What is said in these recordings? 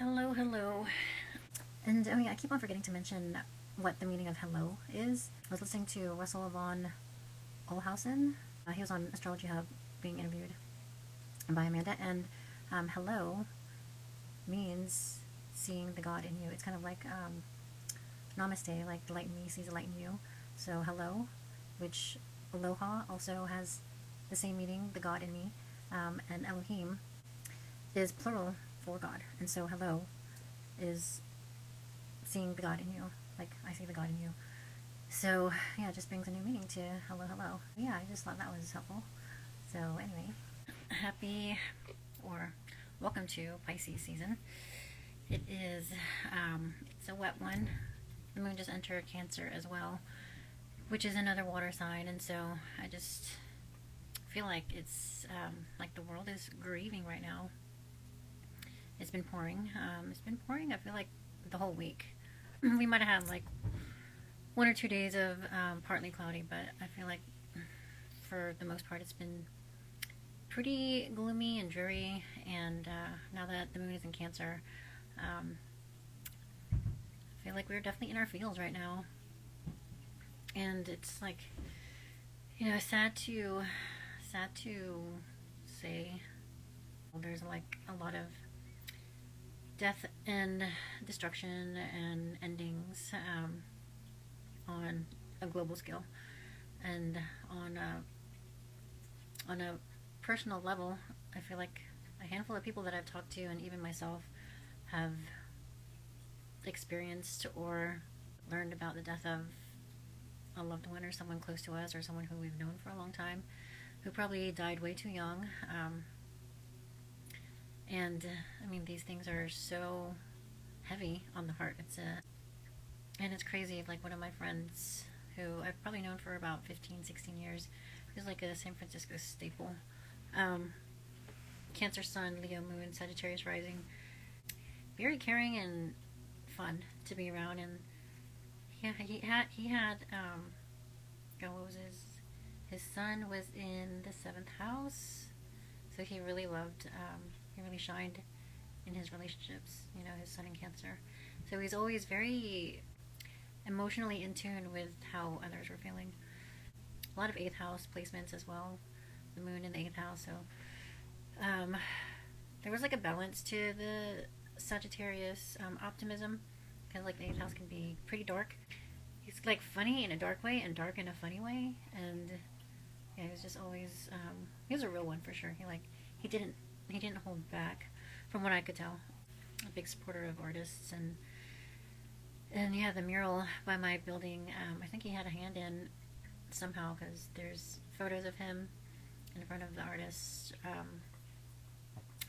Hello, hello. And oh yeah, I keep on forgetting to mention what the meaning of hello is. I was listening to Russell von Olhausen. He was on Astrology Hub being interviewed by Amanda, and hello means seeing the God in you. It's kind of like namaste, like the light in me sees the light in you. So hello, which aloha also has the same meaning, the God in me, and Elohim is plural for God. And so hello is seeing the God in you. Like, I see the God in you. So, yeah, it just brings a new meaning to hello, hello. Yeah, I just thought that was helpful. So, anyway, happy or welcome to Pisces season. It is, it's a wet one. The moon just entered Cancer as well, which is another water sign. And so I just feel like it's like the world is grieving right now. It's been pouring. I feel like the whole week. We might have had like 1 or 2 days of partly cloudy, but I feel like for the most part it's been pretty gloomy and dreary. And now that the moon is in Cancer, I feel like we're definitely in our feels right now. And it's like, sad to say. There's like a lot of death and destruction and endings on a global scale, and on a personal level. I feel like a handful of people that I've talked to, and even myself, have experienced or learned about the death of a loved one or someone close to us or someone who we've known for a long time, who probably died way too young. And I mean, these things are so heavy on the heart. And it's crazy. Like, one of my friends who I've probably known for about 15, 16 years, who's like a San Francisco staple. Cancer sun, Leo moon, Sagittarius rising. Very caring and fun to be around. And he had what was his son was in the 7th house, so he really loved, he really shined in his relationships, his son in Cancer. So he's always very emotionally in tune with how others were feeling. A lot of 8th house placements as well, the moon in the 8th house. So there was like a balance to the Sagittarius optimism, because like the 8th house can be pretty dark. He's like funny in a dark way and dark in a funny way. And yeah, he was just always he was a real one for sure. He didn't hold back, from what I could tell. A big supporter of artists. And yeah, the mural by my building, I think he had a hand in somehow, because there's photos of him in front of the artist,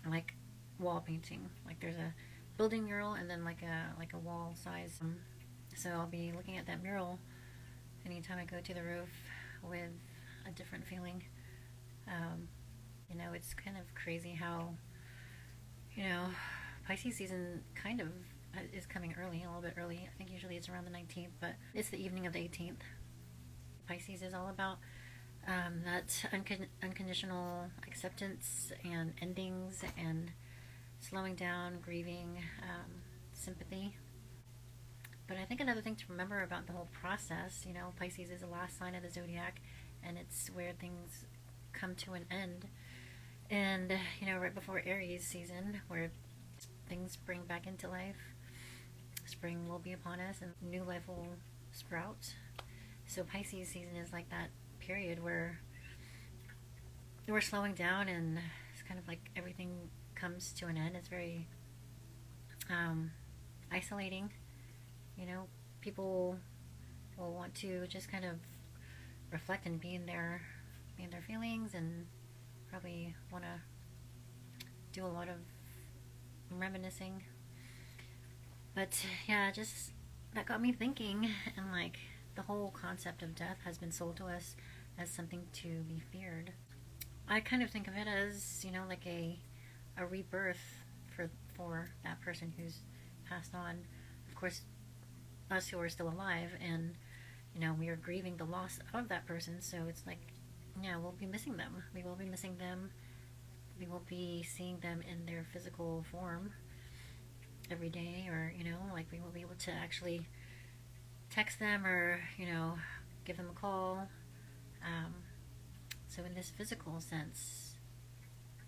like wall painting. Like, there's a building mural and then like a wall size. So I'll be looking at that mural anytime I go to the roof with a different feeling. It's kind of crazy how, Pisces season kind of is coming early, a little bit early. I think usually it's around the 19th, but it's the evening of the 18th. Pisces is all about that unconditional acceptance and endings and slowing down, grieving, sympathy. But I think another thing to remember about the whole process, Pisces is the last sign of the zodiac, and it's where things come to an end. And, right before Aries season, where things spring back into life. Spring will be upon us and new life will sprout. So Pisces season is like that period where we're slowing down, and it's kind of like everything comes to an end. It's very isolating. People will want to just kind of reflect and be in their feelings, and probably want to do a lot of reminiscing. But yeah, just that got me thinking, and like, the whole concept of death has been sold to us as something to be feared. I kind of think of it as, like a rebirth for that person who's passed on. Of course, us who are still alive, and we are grieving the loss of that person. So it's like, yeah, we'll be missing them. We will be missing them. We will be seeing them in their physical form. every day, or like we will be able to actually text them, or give them a call. um, so in this physical sense,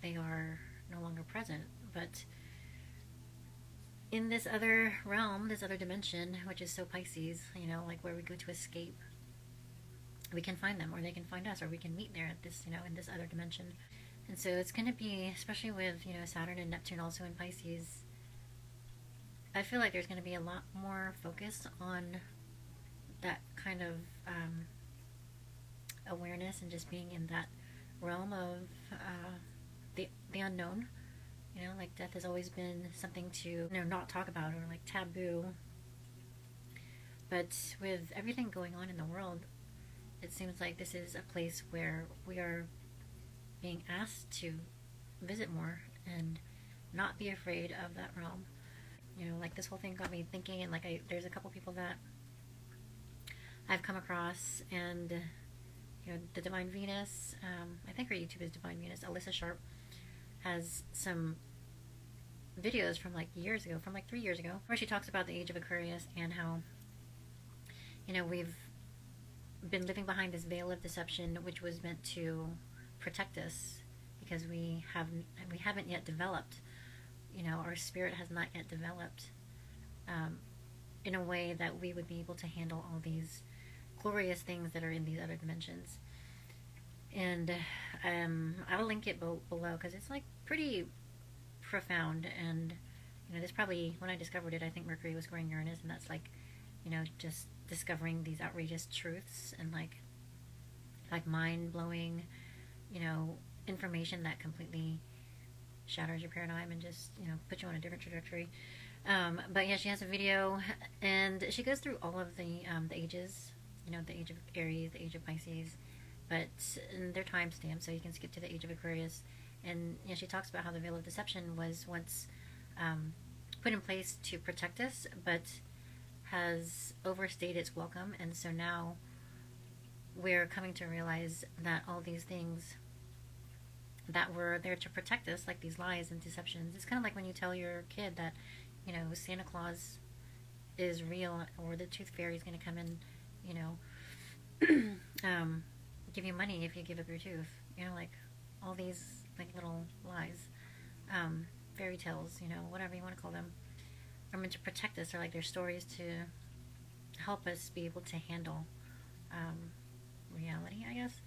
they are no longer present. But in this other realm, this other dimension, which is so Pisces, like where we go to escape, we can find them, or they can find us, or we can meet there at this, in this other dimension. And so it's going to be, especially with, Saturn and Neptune also in Pisces, I feel like there's going to be a lot more focus on that kind of awareness, and just being in that realm of the unknown. Like death has always been something to not talk about, or like taboo. But with everything going on in the world, it seems like this is a place where we are being asked to visit more and not be afraid of that realm. Like this whole thing got me thinking, and like there's a couple people that I've come across, and the Divine Venus, I think her YouTube is Divine Venus, Alyssa Sharp, has some videos from like years ago, from like 3 years ago, where she talks about the age of Aquarius, and how we've been living behind this veil of deception, which was meant to protect us, because we haven't yet developed, our spirit has not yet developed in a way that we would be able to handle all these glorious things that are in these other dimensions. And I'll link it below, because it's like pretty profound. And this probably, when I discovered it, I think Mercury was squaring Uranus, and that's like just discovering these outrageous truths, and like mind-blowing information that completely shatters your paradigm, and just puts you on a different trajectory. But yeah, she has a video, and she goes through all of the ages, the age of Aries, the age of Pisces, but they're time stamped, so you can skip to the age of Aquarius. And she talks about how the veil of deception was once put in place to protect us, but has overstayed its welcome. And so now we're coming to realize that all these things that were there to protect us, like these lies and deceptions, it's kind of like when you tell your kid that Santa Claus is real, or the tooth fairy is going to come and give you money if you give up your tooth. Like all these like little lies, fairy tales, whatever you want to call them, are meant to protect us, or like they're stories to help us be able to handle reality, I guess.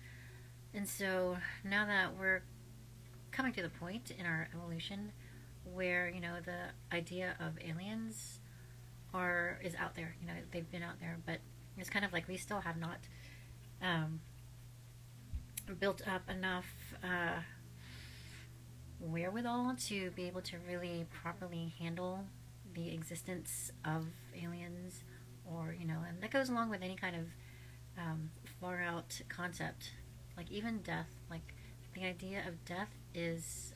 And so now that we're coming to the point in our evolution where the idea of aliens is out there, they've been out there, but it's kind of like we still have not built up enough wherewithal to be able to really properly handle the existence of aliens, or and that goes along with any kind of far out concept, like even death. Like the idea of death is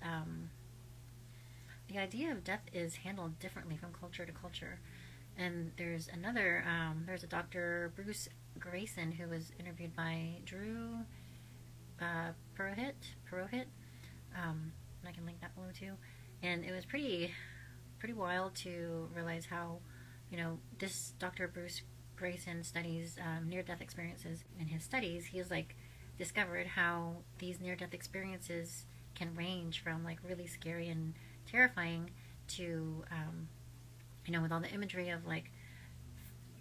handled differently from culture to culture. And there's a Dr. Bruce Grayson, who was interviewed by Drew Purohit. And I can link that below too. And it was pretty wild to realize how this Dr. Bruce Grayson studies near-death experiences. In his studies, he has like discovered how these near-death experiences can range from like really scary and terrifying to with all the imagery of like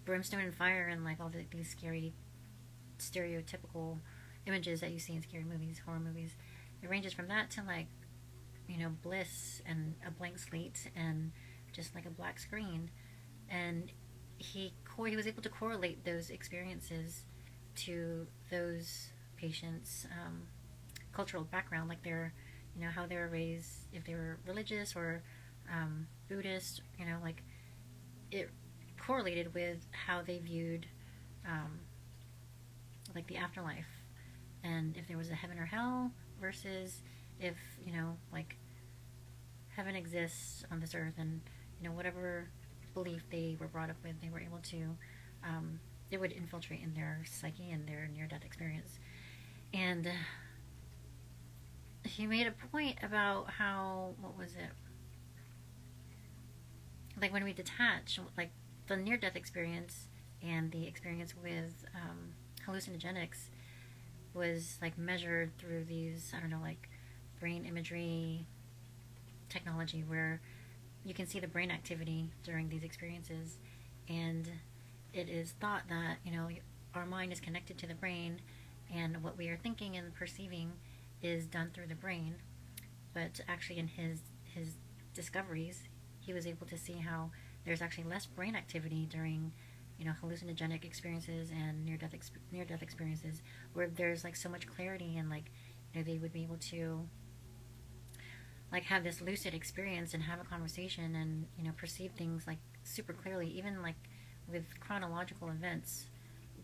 brimstone and fire, and like all these scary stereotypical images that you see in scary movies, horror movies. It ranges from that to like bliss and a blank slate and just like a black screen. And he was able to correlate those experiences to those patients' cultural background, like their how they were raised, if they were religious or Buddhist, like it correlated with how they viewed like the afterlife, and if there was a heaven or hell, versus if like heaven exists on this earth, and whatever belief they were brought up with, they were able to it would infiltrate in their psyche and their near-death experience. And he made a point about how, what was it, like when we detach, like the near-death experience and the experience with hallucinogenics was like measured through these, I don't know, like brain imagery technology where you can see the brain activity during these experiences, and it is thought that, you know, our mind is connected to the brain, and what we are thinking and perceiving is done through the brain. But actually, in his discoveries, he was able to see how there's actually less brain activity during, you know, hallucinogenic experiences and near death experiences, where there's like so much clarity, and like, you know, they would be able to like have this lucid experience and have a conversation and, you know, perceive things like super clearly, even like with chronological events,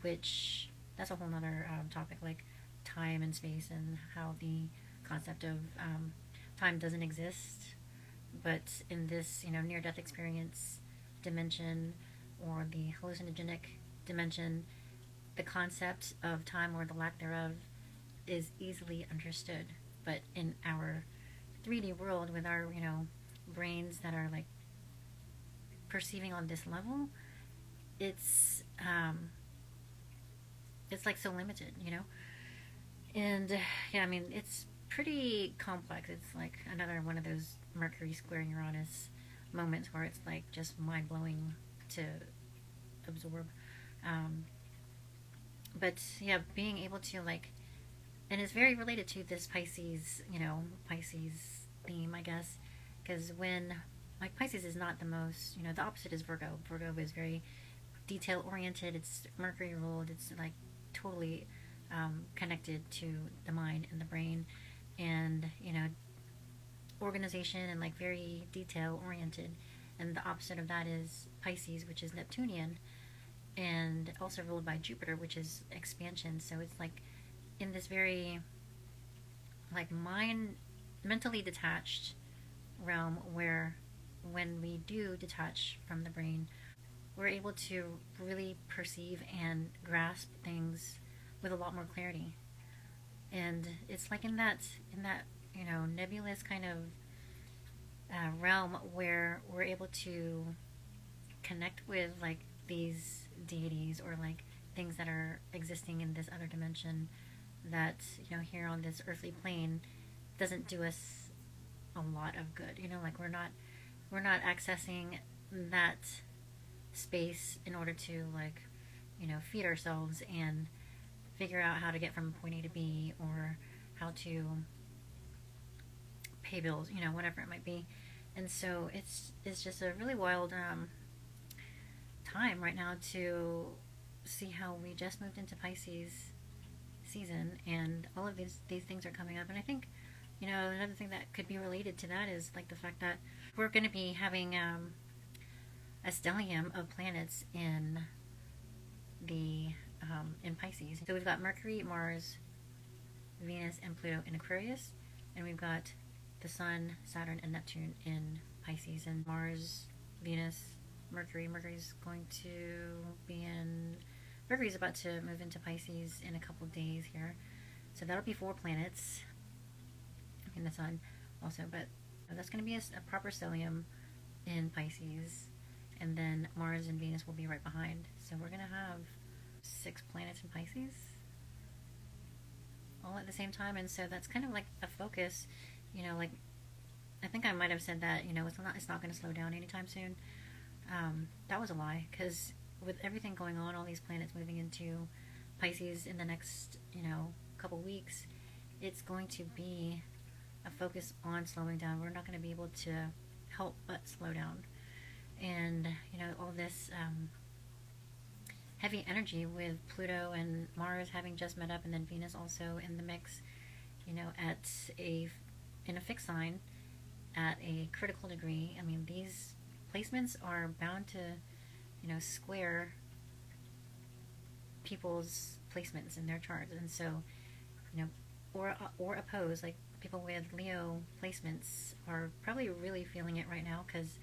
which that's a whole nother topic, like time and space and how the concept of time doesn't exist. But in this, you know, near death experience dimension or the hallucinogenic dimension, the concept of time or the lack thereof is easily understood. But in our 3D world with our, you know, brains that are like perceiving on this level, it's it's like so limited, you know. And yeah, I mean, it's pretty complex. It's like another one of those Mercury squaring Uranus moments where it's like just mind blowing to absorb. Um, but yeah, being able to like, and it's very related to this Pisces, you know, Pisces theme, I guess, because when like Pisces is not the most, you know, the opposite is Virgo. Virgo is very detail oriented. It's Mercury ruled. It's like totally connected to the mind and the brain, and, you know, organization and like very detail oriented. And the opposite of that is Pisces, which is Neptunian, and also ruled by Jupiter, which is expansion. So it's like in this very like mentally detached realm where when we do detach from the brain, we're able to really perceive and grasp things with a lot more clarity. And it's like in that, you know, nebulous kind of realm where we're able to connect with like these deities or like things that are existing in this other dimension that, you know, here on this earthly plane doesn't do us a lot of good. You know, like we're not accessing that space in order to like, you know, feed ourselves and figure out how to get from point A to B, or how to pay bills, you know, whatever it might be. And so it's just a really wild time right now to see how we just moved into Pisces season, and all of these things are coming up. And I think, you know, another thing that could be related to that is like the fact that we're going to be having a stellium of planets in the in Pisces. So we've got Mercury, Mars, Venus, and Pluto in Aquarius, and we've got the Sun, Saturn, and Neptune in Pisces. And Mars, Venus, Mercury's going to be in. Mercury's about to move into Pisces in a couple days here, so that'll be 4 planets in the Sun also. But that's going to be a proper stellium in Pisces, and then Mars and Venus will be right behind. So we're going to have 6 planets in Pisces all at the same time. And so that's kind of like a focus, you know, like I think I might have said that, you know, it's not going to slow down anytime soon. That was a lie, because with everything going on, all these planets moving into Pisces in the next, you know, couple weeks, it's going to be a focus on slowing down. We're not going to be able to help but slow down. And, you know, all this heavy energy with Pluto and Mars having just met up, and then Venus also in the mix, you know, in a fixed sign at a critical degree. I mean, these placements are bound to, you know, square people's placements in their charts. And so, you know, or oppose, like people with Leo placements are probably really feeling it right now, because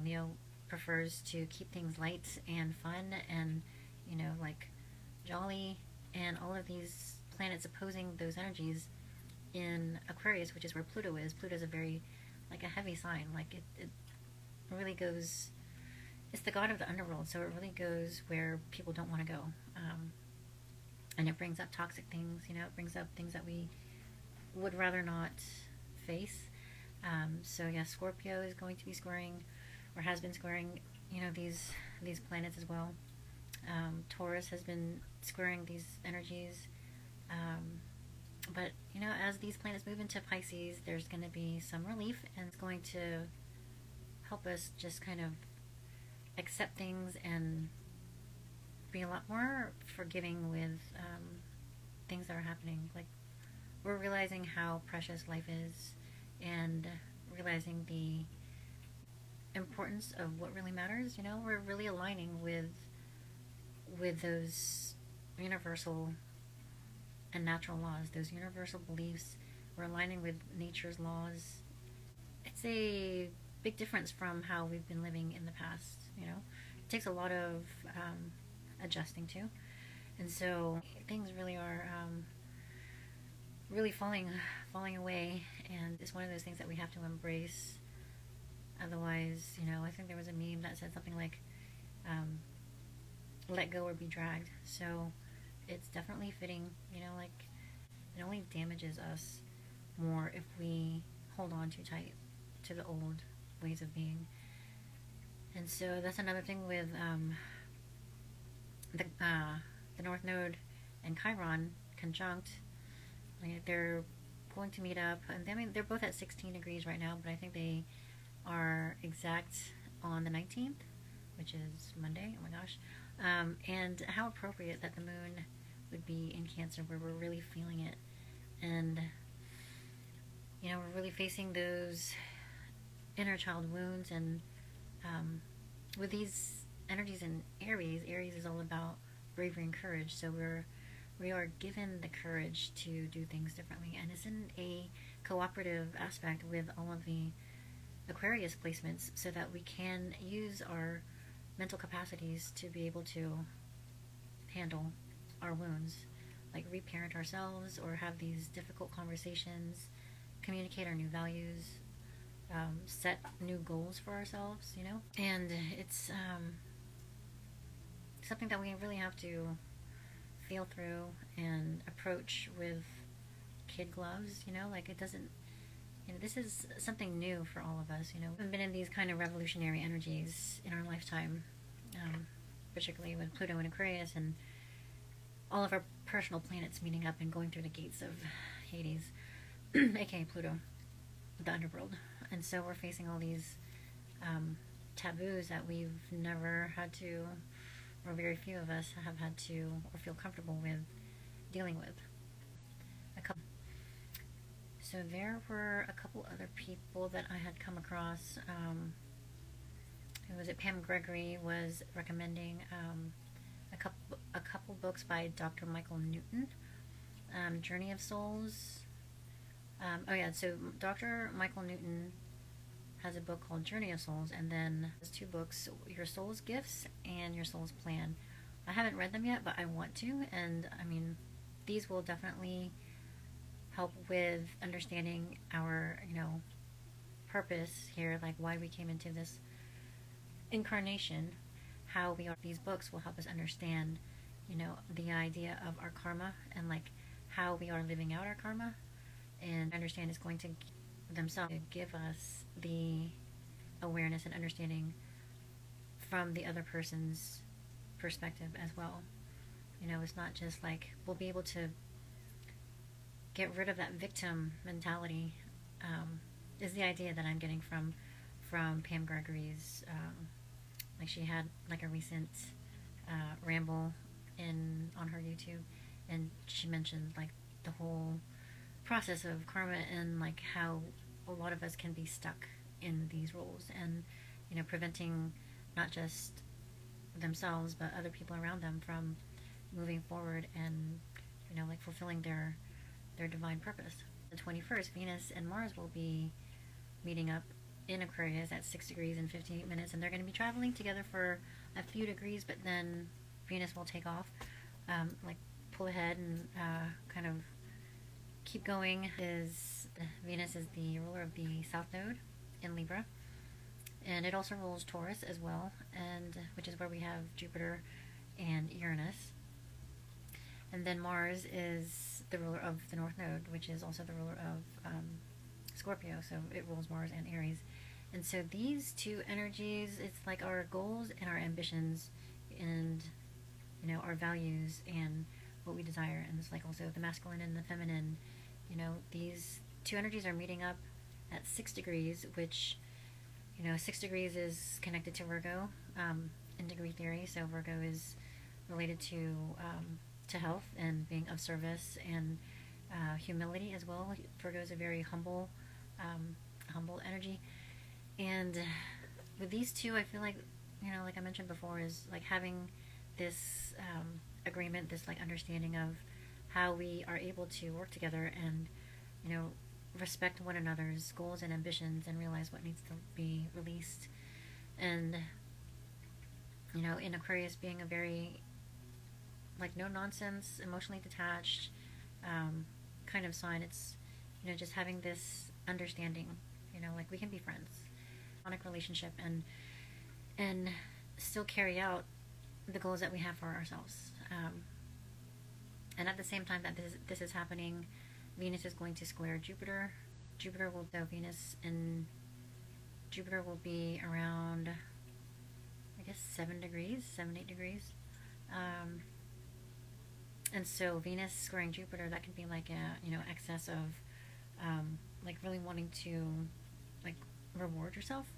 Leo prefers to keep things light and fun and, you know, like jolly, and all of these planets opposing those energies in Aquarius, which is where Pluto is. Pluto is a very, like a heavy sign. Like it really goes, it's the god of the underworld, so it really goes where people don't want to go. And it brings up toxic things, you know, it brings up things that we would rather not face. So yeah, Scorpio is going to be squaring, or has been squaring, you know, these planets as well. Taurus has been squaring these energies. But you know, as these planets move into Pisces, there's going to be some relief, and it's going to help us just kind of accept things and be a lot more forgiving with things that are happening. Like, we're realizing how precious life is, and realizing the importance of what really matters. You know, we're really aligning with those universal and natural laws, those universal beliefs. We're aligning with nature's laws. It's a big difference from how we've been living in the past. You know, it takes a lot of adjusting to, and so things really are really falling away, and it's one of those things that we have to embrace. Otherwise, you know, I think there was a meme that said something like, "Let go or be dragged." So it's definitely fitting. You know, like, it only damages us more if we hold on too tight to the old ways of being. And so that's another thing with the North Node and Chiron conjunct. Like, they're going to meet up, and I mean, they're both at 16 degrees right now, but I think they are exact on the 19th, which is Monday. Oh my gosh. And how appropriate that the moon would be in Cancer, where we're really feeling it. And, you know, we're really facing those inner child wounds. And with these energies in Aries is all about bravery and courage. So we are given the courage to do things differently, and it's in a cooperative aspect with all of the Aquarius placements, so that we can use our mental capacities to be able to handle our wounds, like reparent ourselves, or have these difficult conversations, communicate our new values, set new goals for ourselves, you know. And it's something that we really have to feel through and approach with kid gloves, you know. Like, it doesn't, you know, this is something new for all of us. You know, we've been in these kind of revolutionary energies in our lifetime, particularly with Pluto and Aquarius, and all of our personal planets meeting up and going through the gates of Hades, aka Pluto, the underworld. And so we're facing all these taboos that we've never had to, or very few of us have had to, or feel comfortable with dealing with. So there were a couple other people that I had come across. Who was it? Pam Gregory was recommending a couple books by Dr. Michael Newton. Journey of Souls. Oh yeah, so Dr. Michael Newton has a book called Journey of Souls, and then there's two books, Your Soul's Gifts and Your Soul's Plan. I haven't read them yet, but I want to, and I mean, these will definitely help with understanding our, you know, purpose here, like why we came into this incarnation, how we are. These books will help us understand, you know, the idea of our karma, and like how we are living out our karma, and understand is going to themselves give us the awareness and understanding from the other person's perspective as well. You know, it's not just like, we'll be able to get rid of that victim mentality, is the idea that I'm getting from Pam Gregory's, like, she had like a recent ramble on her YouTube, and she mentioned like the whole process of karma, and like how a lot of us can be stuck in these roles, and, you know, preventing not just themselves but other people around them from moving forward and, you know, like fulfilling their divine purpose. The 21st, Venus and Mars will be meeting up in Aquarius at 6 degrees and 58 minutes, and they're going to be traveling together for a few degrees, but then Venus will take off, like pull ahead and kind of keep going. Venus is the ruler of the South Node in Libra, And it also rules Taurus as well, and which is where we have Jupiter and Uranus. And then Mars is the ruler of the North Node, which is also the ruler of Scorpio. So it rules Mars and Aries. And so these two energies, it's like our goals and our ambitions, and our values and what we desire. And it's like also the masculine and the feminine. These two energies are meeting up at 6 degrees, which 6 degrees is connected to Virgo in degree theory. So Virgo is related to health and being of service and humility as well. Virgo is a very humble energy. And with these two, I feel like, like I mentioned before, is like having this agreement, this like understanding of how we are able to work together and, respect one another's goals and ambitions and realize what needs to be released. And, in Aquarius being a very, like, no nonsense, emotionally detached kind of sign, it's, just having this understanding, like we can be friends, relationship, and still carry out the goals that we have for ourselves. And at the same time that this is happening, Venus is going to square Jupiter. Venus and Jupiter will be around, I guess, 7, 8 degrees. And so Venus squaring Jupiter, that can be like a, excess of, like really wanting to, like, reward yourself.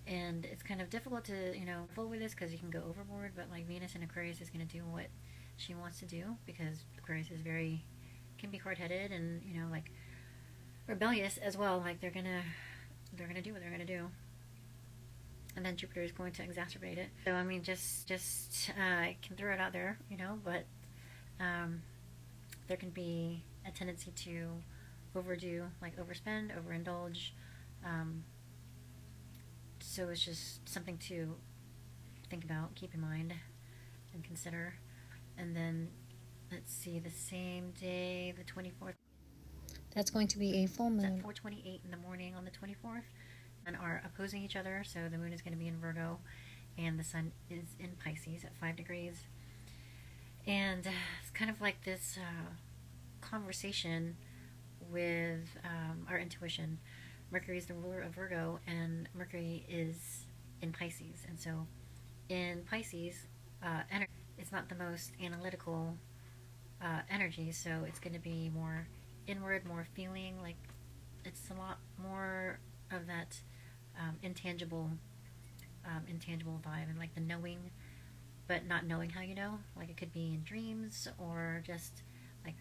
And it's kind of difficult to, fool with this because you can go overboard, but like Venus in Aquarius is going to do what she wants to do, because Aquarius is can be hard-headed and, like rebellious as well. Like they're gonna do what they're gonna do. And then Jupiter is going to exacerbate it. So, I mean, just I can throw it out there, but there can be a tendency to overdo, like overspend, overindulge. So it's just something to think about, keep in mind, and consider. And then, let's see, the same day, the 24th. That's going to be a full moon. It's at 4:28 in the morning on the 24th, and are opposing each other. So the moon is going to be in Virgo, and the sun is in Pisces at 5 degrees. And it's kind of like this conversation with our intuition. Mercury is the ruler of Virgo, and Mercury is in Pisces. And so in Pisces, it's not the most analytical energy, so it's going to be more inward, more feeling. Like it's a lot more of that intangible vibe, and like the knowing, but not knowing how you know. Like it could be in dreams or just like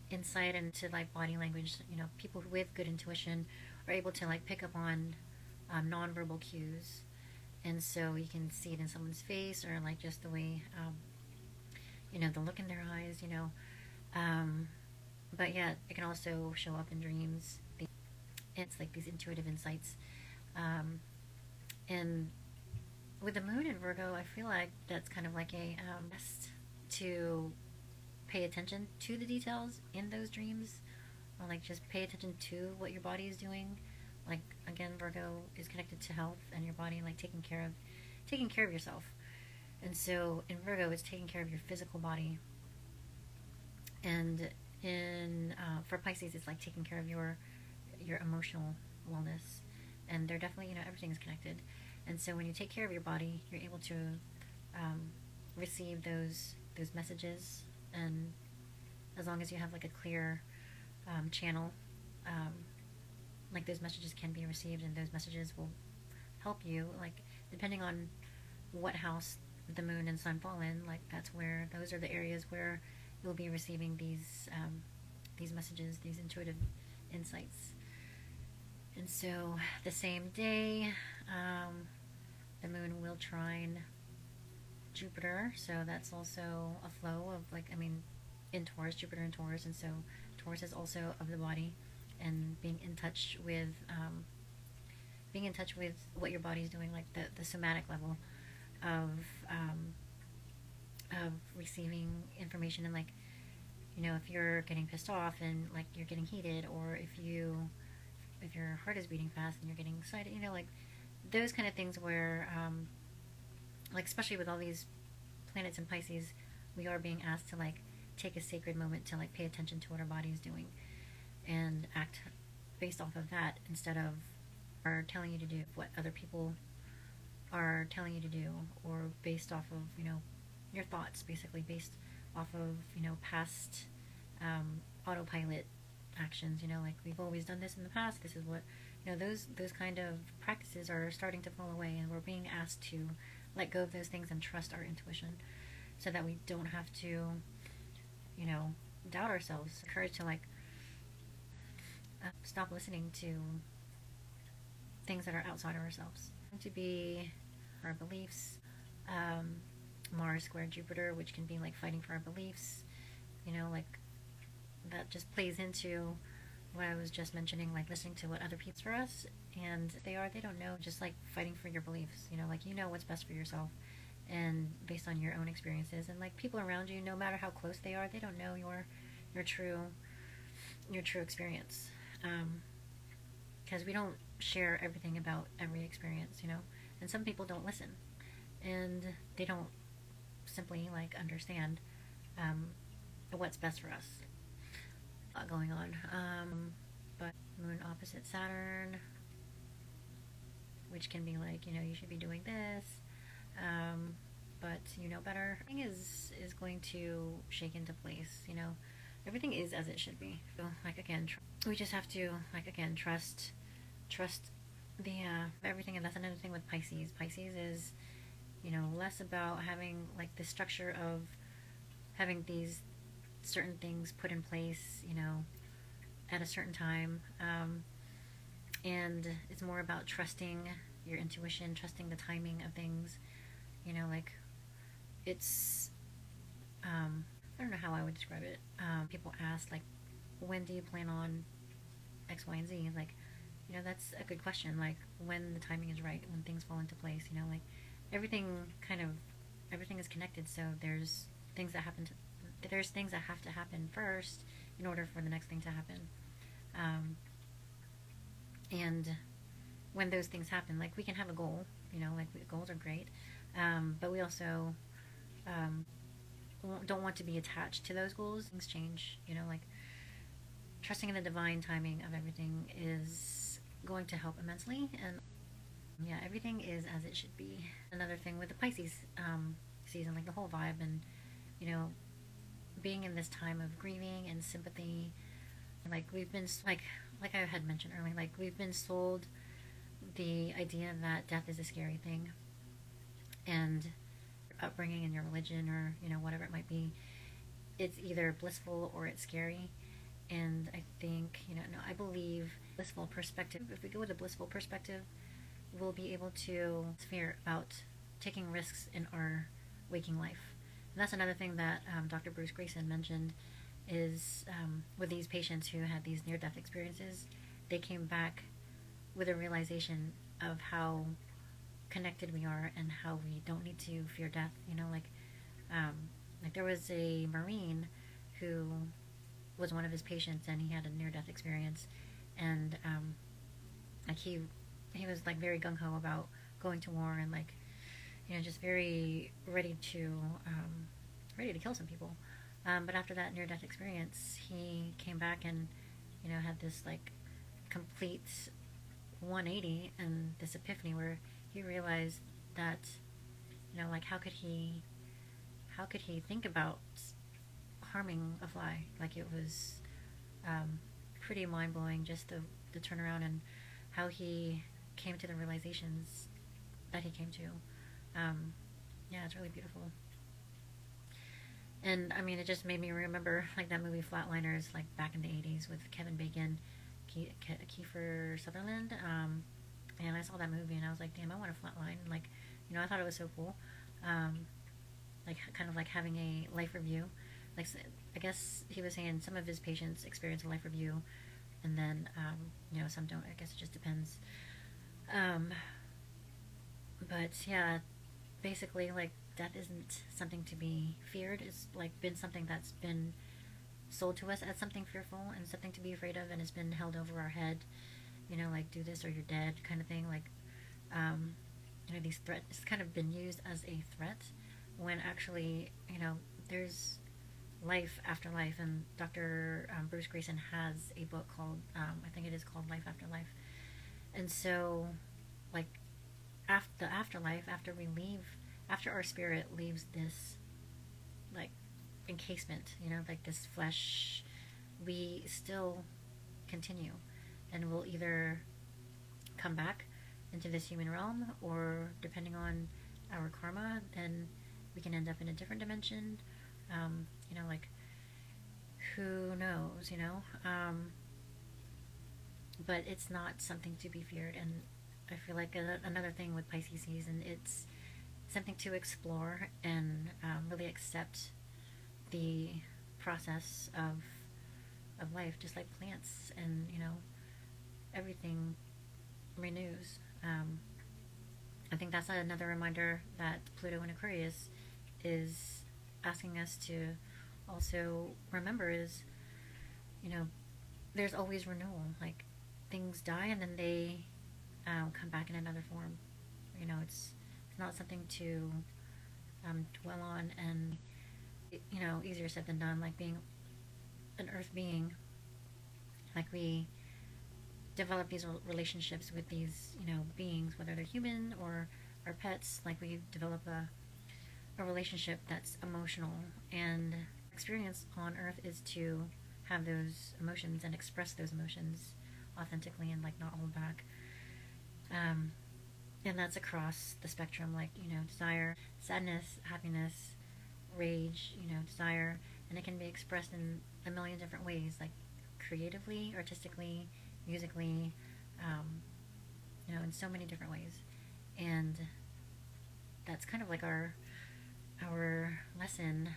insight into like body language. People with good intuition are able to like pick up on nonverbal cues, and so you can see it in someone's face, or like just the way the look in their eyes. But yeah, it can also show up in dreams. It's like these intuitive insights, and with the moon in Virgo, I feel like that's kind of like a best to pay attention to the details in those dreams, or like just pay attention to what your body is doing. Like again, Virgo is connected to health and your body, like taking care of yourself. And so in Virgo, it's taking care of your physical body, and in for Pisces, it's like taking care of your emotional wellness. And they're definitely, everything is connected. And so when you take care of your body, you're able to receive those messages, and as long as you have like a clear channel, like those messages can be received, and those messages will help you, like depending on what house the moon and sun fall in. Like those are the areas where you'll be receiving these messages, these intuitive insights. And so the same day, the moon will trine Jupiter, so that's also a flow of in Taurus, Jupiter in Taurus. And so Taurus is also of the body, and being in touch with what your body's doing, like the somatic level of receiving information. And like if you're getting pissed off and like you're getting heated, or if your heart is beating fast and you're getting excited, like those kind of things where, like, especially with all these planets in Pisces, we are being asked to, like, take a sacred moment to, like, pay attention to what our body is doing and act based off of that instead of are telling you to do what other people are telling you to do, or based off of, you know, your thoughts, basically based off of, you know, past autopilot actions. You know, like, we've always done this in the past, this is what, you know, those kind of practices are starting to fall away, and we're being asked to let go of those things and trust our intuition so that we don't have to, you know, doubt ourselves. Courage to, like, stop listening to things that are outside of ourselves. To be our beliefs, Mars square Jupiter, which can be like fighting for our beliefs, you know, like that just plays into what I was just mentioning, like listening to what other people for us, and they don't know, just like fighting for your beliefs, you know, like, you know what's best for yourself, and based on your own experiences, and like people around you, no matter how close they are, they don't know your true experience, because we don't share everything about every experience, you know, and some people don't listen, and they don't simply like understand what's best for us. A lot going on, but Moon opposite Saturn, which can be like, you know, you should be doing this, but you know better. Everything is going to shake into place, you know. Everything is as it should be. So, like, again, we just have to, like, again, trust the everything. And that's another thing with Pisces. Pisces is, you know, less about having like the structure of having these certain things put in place, you know, at a certain time, and it's more about trusting your intuition, trusting the timing of things, you know, like, it's I don't know how I would describe it. People ask, like, when do you plan on X, Y, and Z? Like, you know, that's a good question. Like, when the timing is right, when things fall into place, you know, like, everything is connected. So there's things that there's things that have to happen first in order for the next thing to happen. And when those things happen, like, we can have a goal, you know, like, goals are great. But we also, don't want to be attached to those goals. Things change, you know, like, trusting in the divine timing of everything is going to help immensely. And yeah, everything is as it should be. Another thing with the Pisces season, like the whole vibe, and, you know, being in this time of grieving and sympathy, like, we've been like I had mentioned earlier, like, we've been sold the idea that death is a scary thing, and upbringing in your religion, or, you know, whatever it might be, it's either blissful or it's scary. And I think, you know, no, I believe blissful perspective, if we go with a blissful perspective, we'll be able to fear about taking risks in our waking life. And that's another thing that Dr. Bruce Grayson mentioned is, with these patients who had these near-death experiences, they came back with a realization of how connected we are and how we don't need to fear death. You know, like there was a Marine who was one of his patients, and he had a near-death experience, and like, he was like very gung-ho about going to war, and, like, you know, just very ready to kill some people. But after that near-death experience, he came back and, you know, had this, like, complete 180 and this epiphany where he realized that, you know, like, how could he think about harming a fly? Like, it was pretty mind-blowing, just the turnaround, and how he came to the realizations that he came to. Yeah, it's really beautiful. And I mean, it just made me remember, like, that movie Flatliners, like, back in the 80s with Kevin Bacon, Kiefer Sutherland. And I saw that movie and I was like, damn, I want to flatline. Like, you know, I thought it was so cool. Like, kind of like having a life review. Like, I guess he was saying some of his patients experience a life review, and then, you know, some don't. I guess it just depends. But yeah, basically, like, death isn't something to be feared. It's, like, been something that's been sold to us as something fearful and something to be afraid of, and it's been held over our head, you know, like, do this or you're dead kind of thing. Like, these threats, it's kind of been used as a threat when actually, there's life after life. And Dr. Bruce Grayson has a book called, I think it is called Life After Life. And so, like, after the afterlife, after our spirit leaves this, like, encasement, like this flesh, we still continue. And we'll either come back into this human realm, or depending on our karma, then we can end up in a different dimension. Like, who knows, but it's not something to be feared. And I feel like another thing with Pisces season, it's something to explore and really accept the process of life, just like plants, and everything renews. I think that's another reminder that Pluto in Aquarius is asking us to also remember is, there's always renewal. Like, things die and then they come back in another form. It's not something to dwell on, and easier said than done. Like, being an earth being, like, we develop these relationships with these beings, whether they're human or our pets. Like, we develop a relationship that's emotional, and experience on earth is to have those emotions and express those emotions authentically and, like, not hold back. And that's across the spectrum, like, desire, sadness, happiness, rage, desire. And it can be expressed in a million different ways, like creatively, artistically, musically, in so many different ways. And that's kind of like our lesson,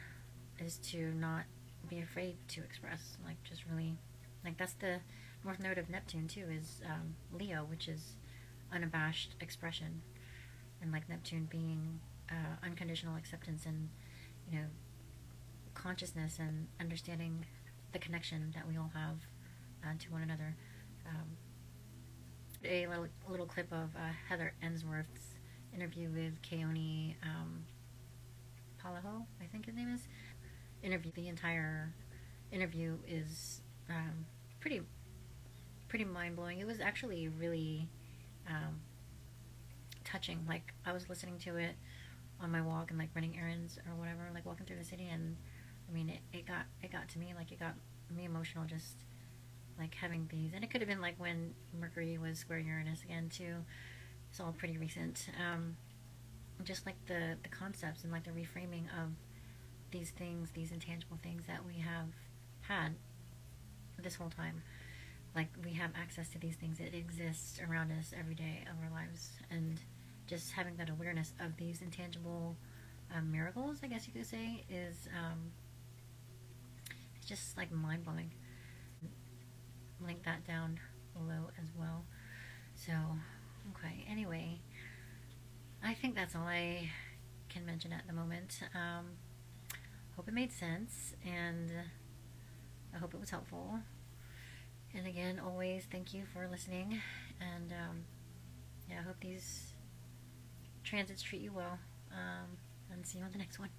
is to not be afraid to express. Like, just really, like, that's the north node of Neptune too, is Leo, which is unabashed expression. And, like, Neptune being unconditional acceptance, and consciousness, and understanding the connection that we all have to one another. A little clip of Heather Ensworth's interview with Keone Palaho, I think his name is. The entire interview is pretty mind blowing. It was actually really touching. Like, I was listening to it on my walk and, like, running errands or whatever, like walking through the city, and I mean, it got to me. Like, it got me emotional, just like having these. And it could have been like when Mercury was square Uranus again too. It's all pretty recent. Just like the concepts and, like, the reframing of these things, these intangible things that we have had this whole time. Like, we have access to these things. It exists around us every day of our lives. And just having that awareness of these intangible miracles, I guess you could say, is it's just, like, mind-blowing. Link that down below as well. So, okay, anyway, I think that's all I can mention at the moment. Hope it made sense, and I hope it was helpful. And again, always thank you for listening, and I hope these transits treat you well, and see you on the next one.